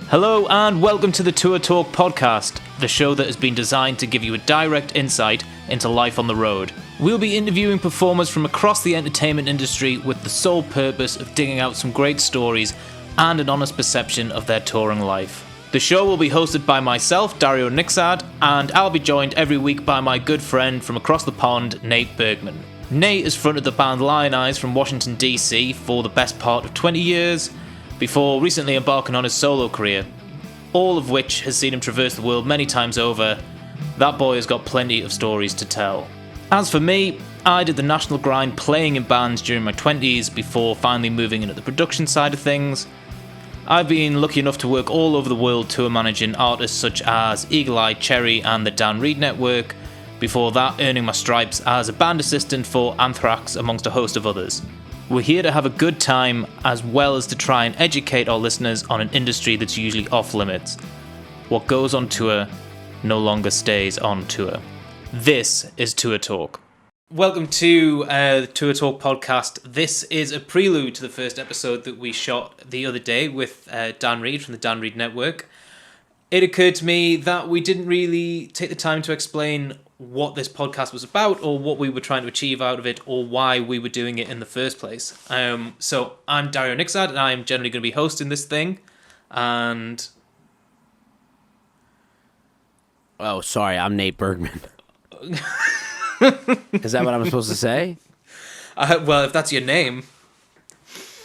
Hello and welcome to the Tour Talk podcast, the show that has been designed to give you a direct insight into life on the road. We'll be interviewing performers from across the entertainment industry with the sole purpose of digging out some great stories and an honest perception of their touring life. The show will be hosted by myself, Dario Nikzad, and I'll be joined every week by my good friend from across the pond, Nate Bergman. Nate has fronted the band Lion Eyes from Washington DC for the best part of 20 years, before recently embarking on his solo career, all of which has seen him traverse the world many times over. That boy has got plenty of stories to tell. As for me, I did the national grind playing in bands during my 20s before finally moving into the production side of things. I've been lucky enough to work all over the world tour managing artists such as Eagle Eye Cherry and the Dan Reed Network, before that earning my stripes as a band assistant for Anthrax amongst a host of others. We're here to have a good time as well as to try and educate our listeners on an industry that's usually off limits. What goes on tour no longer stays on tour. This is Tour Talk. Welcome to the Tour Talk podcast. This is a prelude to the first episode that we shot the other day with Dan Reed from the Dan Reed Network. It occurred to me that we didn't really take the time to explain what this podcast was about or what we were trying to achieve out of it or why we were doing it in the first place. So I'm Dario Nikzad and I'm generally going to be hosting this thing. And... Oh, sorry, I'm Nate Bergman. Is that what I'm supposed to say? Well, if that's your name.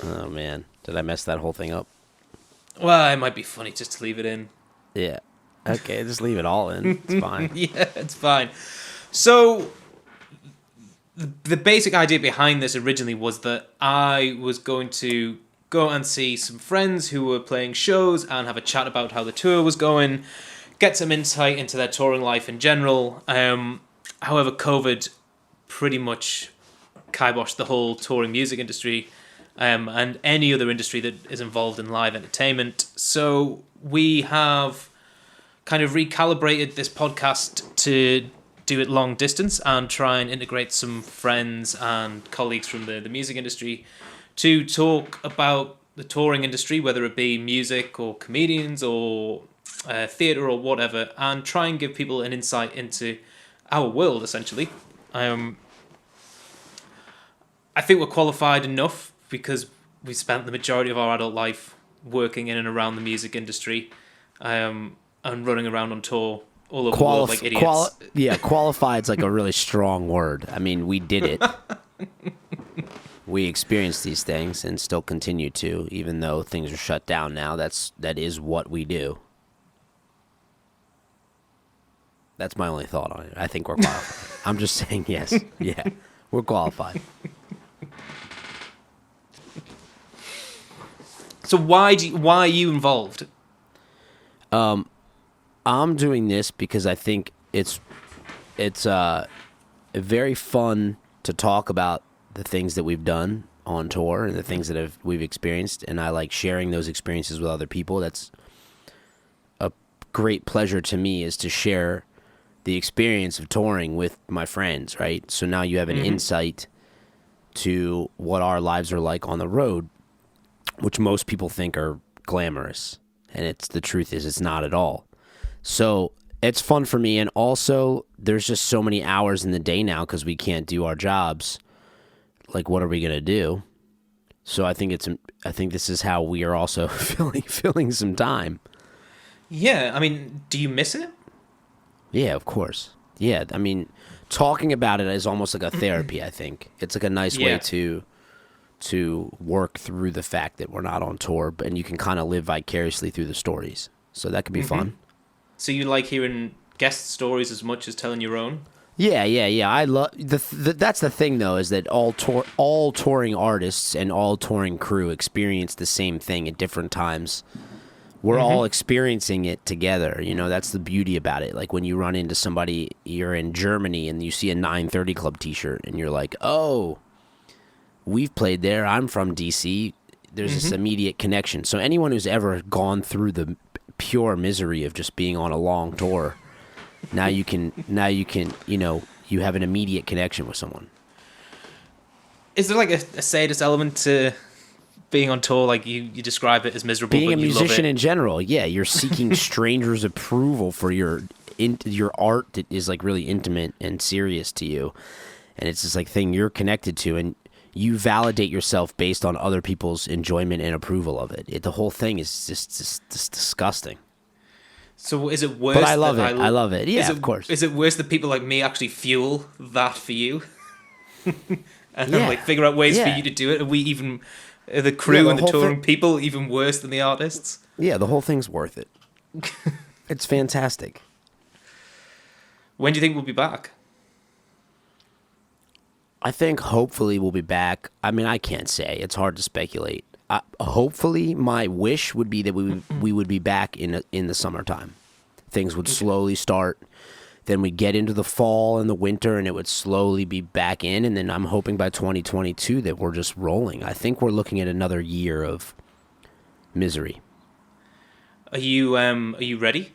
Oh, man. Did I mess that whole thing up? Well, it might be funny just to leave it in. Yeah. Okay, just leave it all in. It's fine. Yeah, it's fine. So, the basic idea behind this originally was that I was going to go and see some friends who were playing shows and have a chat about how the tour was going, get some insight into their touring life in general. However, COVID pretty much kiboshed the whole touring music industry and any other industry that is involved in live entertainment. So we have kind of recalibrated this podcast to do it long distance and try and integrate some friends and colleagues from the music industry to talk about the touring industry, whether it be music or comedians or theatre or whatever, and try and give people an insight into our world, essentially. I think we're qualified enough because we spent the majority of our adult life working in and around the music industry. And running around on tour all over the world like idiots. Qualified's like a really strong word. I mean, we did it. We experienced these things and still continue to, even though things are shut down now. That is what we do. That's my only thought on it. I think we're qualified. I'm just saying yes. Yeah, we're qualified. So why are you involved? I'm doing this because I think it's very fun to talk about the things that we've done on tour and the things that we've experienced, and I like sharing those experiences with other people. That's a great pleasure to me, is to share the experience of touring with my friends, right? So now you have an insight to what our lives are like on the road, which most people think are glamorous, and the truth is it's not at all. So it's fun for me, and also there's just so many hours in the day now because we can't do our jobs. Like, what are we gonna do? So I think this is how we are also filling some time. Yeah, I mean, do you miss it? Yeah, of course. Yeah, I mean, talking about it is almost like a therapy. I think it's like a nice way to work through the fact that we're not on tour, and you can kind of live vicariously through the stories. So that could be fun. So you like hearing guest stories as much as telling your own? Yeah. I love that's the thing, though, is that all touring artists and all touring crew experience the same thing at different times. We're all experiencing it together. You know, that's the beauty about it. Like when you run into somebody, you're in Germany and you see a 930 Club T-shirt, and you're like, oh, we've played there. I'm from DC. There's this immediate connection. So anyone who's ever gone through the pure misery of just being on a long tour, now you can, you have an immediate connection with someone. Is there like a sadist element to being on tour, like you describe it as miserable, Being but a you love musician it. in general, yeah, you're seeking strangers' approval for your art that is like really intimate and serious to you, and it's this like thing you're connected to, and you validate yourself based on other people's enjoyment and approval of it. The whole thing is just disgusting. So is it worse? But I love it. I love it. Yeah, of course. Is it worse that people like me actually fuel that for you, and then Yeah. like figure out ways for Yeah. you to do it? Are we even the crew the and the whole touring thing- people even worse than the artists? Yeah, the whole thing's worth it. It's fantastic. When do you think we'll be back? I think hopefully we'll be back. I mean, I can't say. It's hard to speculate. Hopefully, my wish would be that we would be back in the summertime. Things would slowly start. Then we'd get into the fall and the winter, and it would slowly be back in. And then I'm hoping by 2022 that we're just rolling. I think we're looking at another year of misery. Are you ready?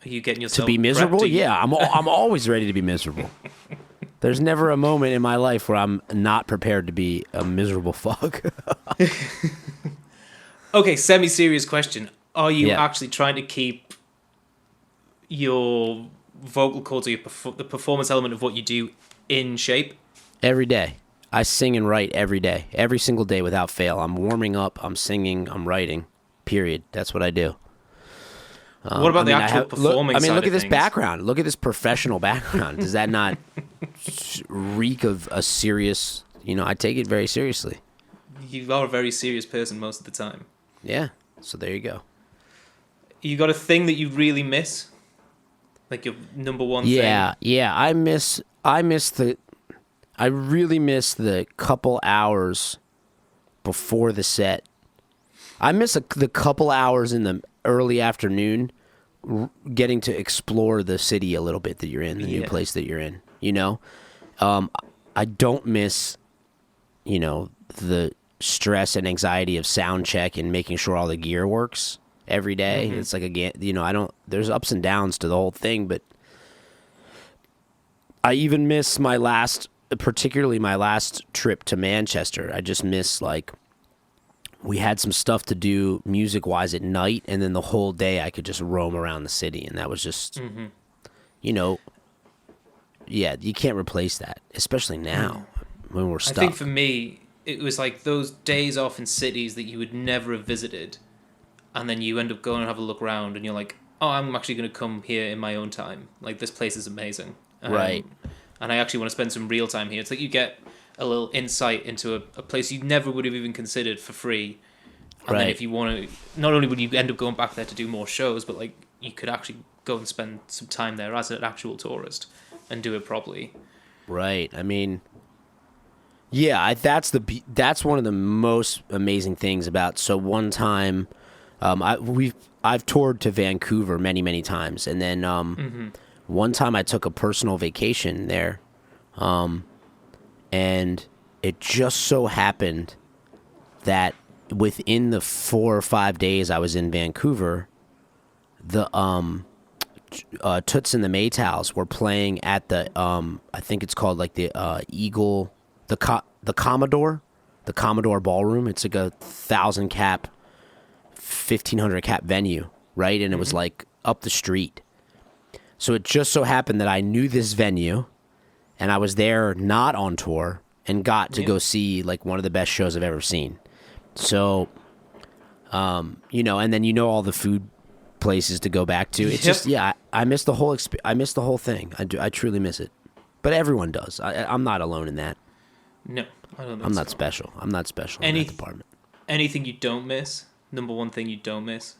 Are you getting yourself To be miserable? prepped? Are you- Yeah, I'm always ready to be miserable. There's never a moment in my life where I'm not prepared to be a miserable fuck. Okay, semi-serious question. Are you Yeah. actually trying to keep your vocal cords or the performance element of what you do in shape? Every day. I sing and write every day. Every single day without fail. I'm warming up, I'm singing, I'm writing. Period. That's what I do. What about the actual performing look side at of this things? background. Look at this professional background. Does that not reek of a serious... I take it very seriously. You are a very serious person most of the time. Yeah. So there you go. You got a thing that you really miss? Like your number one Yeah, thing? yeah. I really miss the couple hours before the set. I miss the couple hours in the early afternoon getting to explore the city a little bit that you're in, the new place that you're in, I don't miss, the stress and anxiety of sound check and making sure all the gear works every day. Mm-hmm. It's like, again, there's ups and downs to the whole thing, but I even miss particularly my last trip to Manchester. I just miss, we had some stuff to do music-wise at night, and then the whole day I could just roam around the city, and that was just, yeah, you can't replace that, especially now when we're stuck. I think for me, it was like those days off in cities that you would never have visited, and then you end up going and have a look around, and you're like, oh, I'm actually going to come here in my own time. Like, this place is amazing. Right. And I actually want to spend some real time here. It's like you get a little insight into a place you never would have even considered for free. And then if you want to, not only would you end up going back there to do more shows, but you could actually go and spend some time there as an actual tourist and do it properly. Right. I mean, yeah, that's one of the most amazing things about. So one time, I've toured to Vancouver many, many times, and then one time I took a personal vacation there, and it just so happened that within the 4 or 5 days I was in Vancouver, the Toots and the Maytals were playing at the I think it's called the Eagle, the Commodore Ballroom. It's like 1,000 cap, 1,500 cap venue, right? And it was up the street. So it just so happened that I knew this venue, and I was there not on tour, and got to go see one of the best shows I've ever seen. So, and then all the food places to go back to. It's just, I miss the whole I miss the whole thing. I truly miss it. But everyone does. I'm not alone in that. No, I don't think I'm not so. special. I'm not special in that department. Anything you don't miss? Number one thing you don't miss?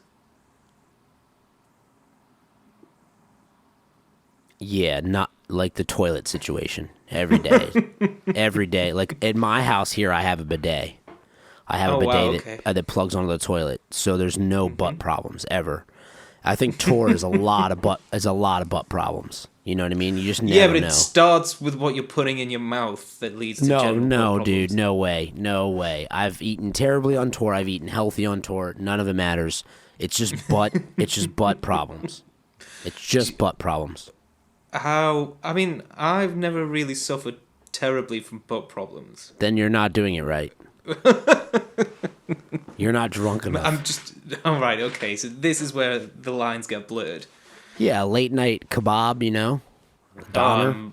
Yeah, not like the toilet situation every day. Every day. Like at my house here, I have a bidet. I have a bidet that plugs onto the toilet, so there's no butt problems ever. I think tour is a lot of butt problems. You know what I mean? You just never know. Yeah, but it starts with what you're putting in your mouth that leads to general butt No, problems. dude, no way. I've eaten terribly on tour. I've eaten healthy on tour. None of it matters. It's just butt. It's just butt problems. It's just butt problems. I've never really suffered terribly from butt problems. Then you're not doing it right. You're not drunk enough. I'm just... All right, okay, so this is where the lines get blurred. Yeah, late night kebab, doner.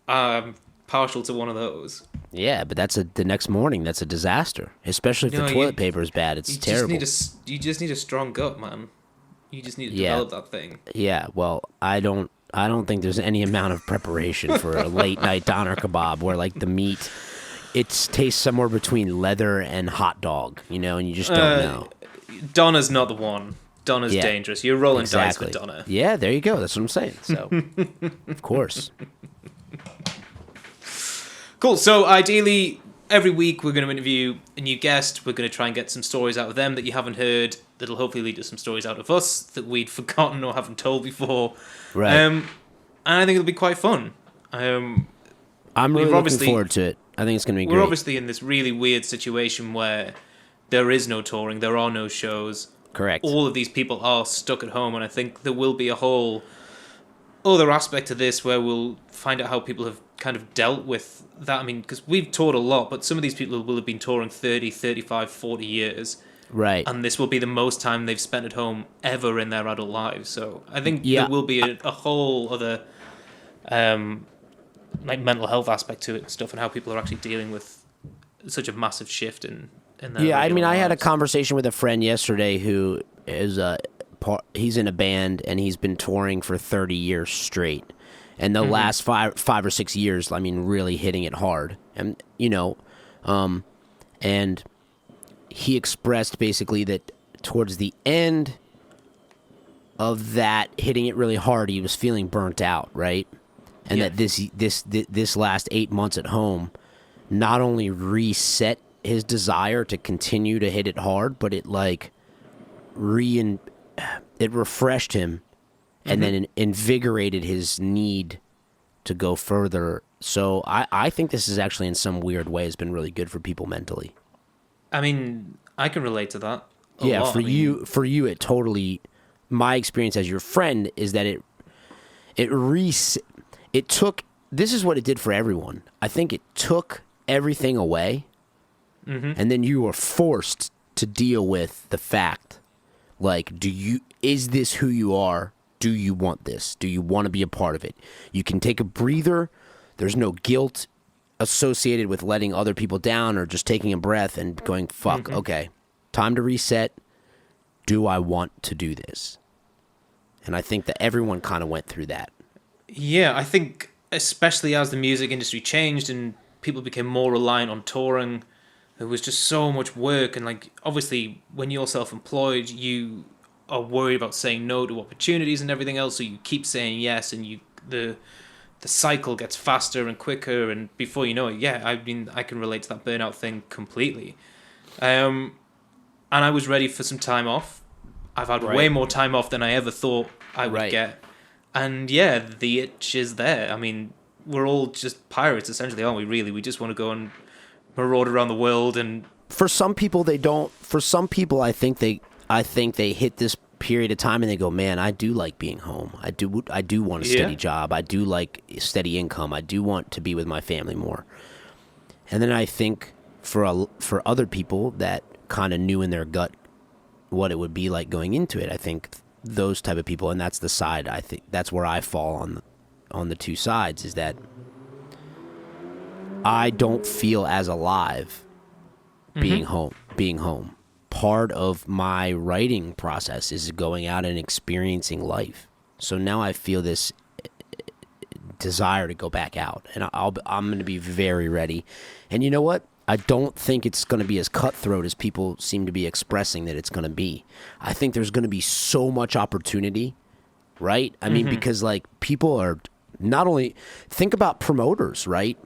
I'm partial to one of those. Yeah, but the next morning. That's a disaster, especially if the toilet paper is bad. It's terrible. You just need a strong gut, man. You just need to develop that thing. Yeah, well, I don't think there's any amount of preparation for a late night doner kebab where like the meat, it tastes somewhere between leather and hot dog, and you just don't know. Doner's not the one. Doner's dangerous. You're rolling dice with Doner. Yeah, there you go. That's what I'm saying. So, of course. Cool. So ideally, every week we're going to interview a new guest. We're going to try and get some stories out of them that you haven't heard. That'll hopefully lead to some stories out of us that we'd forgotten or haven't told before. Right. And I think it'll be quite fun. I'm really looking forward to it. I think it's going to be great. We're obviously in this really weird situation where there is no touring, there are no shows. Correct. All of these people are stuck at home, and I think there will be a whole other aspect to this where we'll find out how people have kind of dealt with that. I mean, because we've toured a lot, but some of these people will have been touring 30, 35, 40 years. Right. And this will be the most time they've spent at home ever in their adult lives. So I think there will be a whole other like mental health aspect to it and stuff, and how people are actually dealing with such a massive shift in their I mean, I had a lives. conversation with a friend yesterday who is he's in a band and he's been touring for 30 years straight. And the last 5 or 6 years, I mean, really hitting it hard. And, and he expressed basically that towards the end of that hitting it really hard, he was feeling burnt out, right? And that this last 8 months at home not only reset his desire to continue to hit it hard, but it like it refreshed him and then invigorated his need to go further. So I think this is actually in some weird way has been really good for people mentally. I mean, I can relate to that. For you, it totally. My experience as your friend is that it took. This is what it did for everyone. I think it took everything away, and then you were forced to deal with the fact, like, is this who you are? Do you want this? Do you want to be a part of it? You can take a breather. There's no guilt associated with letting other people down or just taking a breath and going, fuck, okay, time to reset. Do I want to do this? And I think that everyone kind of went through that. Yeah, I think especially as the music industry changed and people became more reliant on touring, there was just so much work. And like, obviously, when you're self-employed, you are worried about saying no to opportunities and everything else, so you keep saying yes, and the cycle gets faster and quicker, and before you know it, I mean, I can relate to that burnout thing completely. And I was ready for some time off. I've had way more time off than I ever thought I would get. And the itch is there. I mean, we're all just pirates, essentially, aren't we, really? We just want to go and maraud around the world. And for some people, they don't. For some people, I think they hit this period of time and they go, man, I do like being home. I do want a steady job. I do like steady income. I do want to be with my family more. And then I think for other people that kind of knew in their gut what it would be like going into it, I think those type of people, and that's the side, I think that's where I fall on the two sides, is that I don't feel as alive being home. Part of my writing process is going out and experiencing life. So now I feel this desire to go back out, and I'm going to be very ready. And you know what? I don't think it's going to be as cutthroat as people seem to be expressing that it's going to be. I think there's going to be so much opportunity, right? I mean, because like people are not only think about promoters, right?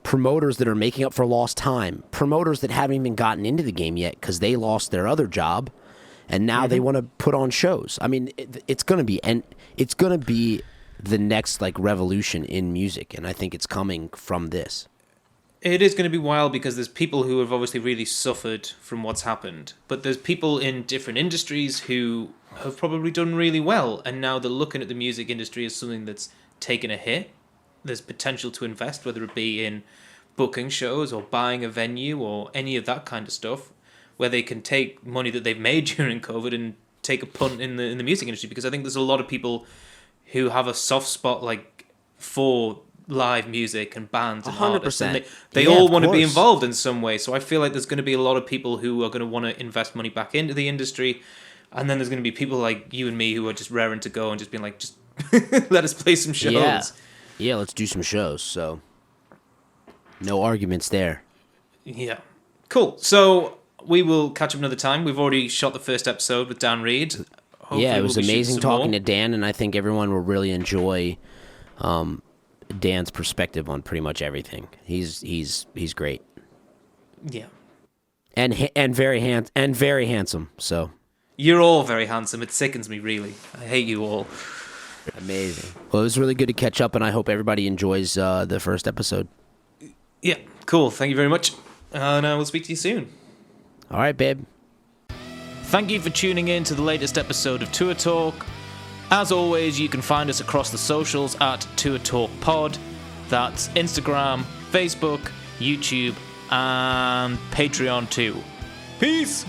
Promoters that are making up for lost time, promoters that haven't even gotten into the game yet because they lost their other job, and now they want to put on shows. I mean, it's going to be the next like revolution in music, and I think it's coming from this. it is going to be wild because there's people who have obviously really suffered from what's happened, but there's people in different industries who have probably done really well, and now they're looking at the music industry as something that's taken a hit. There's potential to invest, whether it be in booking shows or buying a venue or any of that kind of stuff. where they can take money that they've made during COVID and take a punt in the music industry, because I think there's a lot of people who have a soft spot like for live music and bands and 100%. artists, and they all want to be involved in some way. So I feel like there's going to be a lot of people who are going to want to invest money back into the industry, and then there's going to be people like you and me who are just raring to go and just being like, just let us play some shows. Yeah, let's do some shows. So no arguments there. Yeah, cool. So we will catch up another time. We've already shot the first episode with Dan Reed. Hopefully it was amazing talking more. to Dan, and I think everyone will really enjoy Dan's perspective on pretty much everything. He's great. Yeah, and very handsome. So you're all very handsome. It sickens me, really. I hate you all. Amazing. Well, it was really good to catch up, and I hope everybody enjoys the first episode. Yeah, cool. Thank you very much, and we'll speak to you soon. All right, babe. Thank you for tuning in to the latest episode of Tour Talk. As always, you can find us across the socials at Tour Talk Pod. That's Instagram, Facebook, YouTube, and Patreon too. Peace!